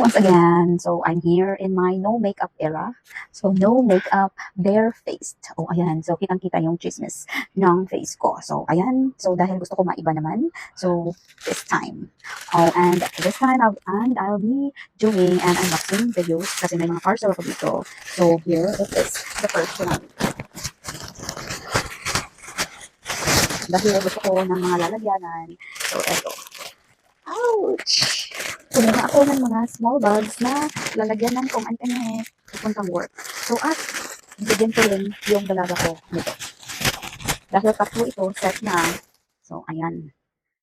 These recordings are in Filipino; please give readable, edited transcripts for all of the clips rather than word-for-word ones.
once again. So, I'm here in my no makeup era. So, no makeup, bare-faced. Oh, ayan. So, kitang-kita yung chismis ng face ko. So, ayan. So, dahil gusto ko maiba naman. So, this time. Oh, and this time, I'll be doing an unboxing videos kasi may mga parcel ako dito. So, here it is. The first one. Dahil gusto ko ng mga lalagyanan. So, eto. Ouch! Kumuha ako ng mga small bags na lalagyanan kung ano pupuntang work. So, bigyan ko rin yung dalaga ko nito. Dahil tatlo ito, set na. So, ayan.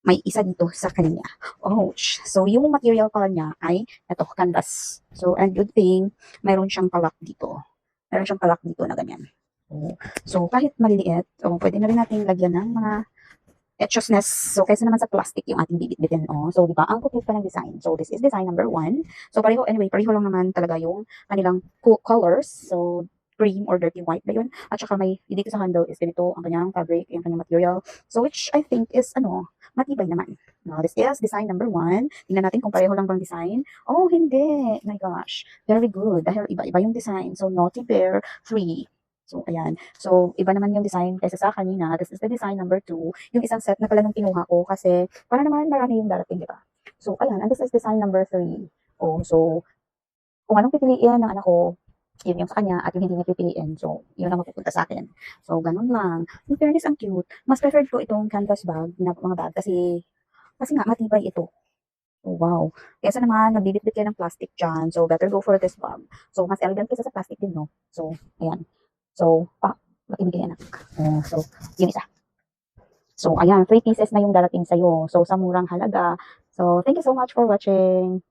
May isa dito sa kanya. Ouch! So, yung material pala niya ay ito, canvas. So, and good thing, mayroon siyang palak dito. Mayroon siyang palak dito na ganyan. So, kahit maliliit, pwede na rin natin lagyan ng mga etchosness. So, kaysa naman sa plastic yung ating bibit-bitin. So, di ba? Ang cute pa ng design. So, this is design number 1. So, pareho lang naman talaga yung kanilang colors. So, cream or dirty white ba yun? At saka may, dito sa handle is ganito ang kanyang fabric, yung kanyang material. So, which I think is, matibay naman. This is design number 1. Tingnan natin kung pareho lang bang design. Oh, hindi. My gosh. Very good. Dahil iba-iba yung design. So, Naughty Bear 3. So, ayan. So, iba naman yung design kaysa sa kanina. This is the design number 2. Yung isang set na pala nung kinuha ko kasi para naman marami yung darating, di ba? So, ayan. And this is design number 3. So, kung anong pipiliin ng anak ko, yun yung sa kanya at yung hindi niya pipiliin. So, yun ang mapupunta sa akin. So, ganun lang. In fairness, ang cute. Mas preferred ko itong canvas bag na mga bag kasi nga matibay ito. Oh, wow. Kesa naman, nagbibit-bit kayo ng plastic dyan. So, better go for this bag. So, mas elegant kesa sa plastic din, no? So, ayan. So, ibigay anak. So, yun isa. So, ayan, 3 pieces na yung darating sa'yo. So, sa murang halaga. So, thank you so much for watching.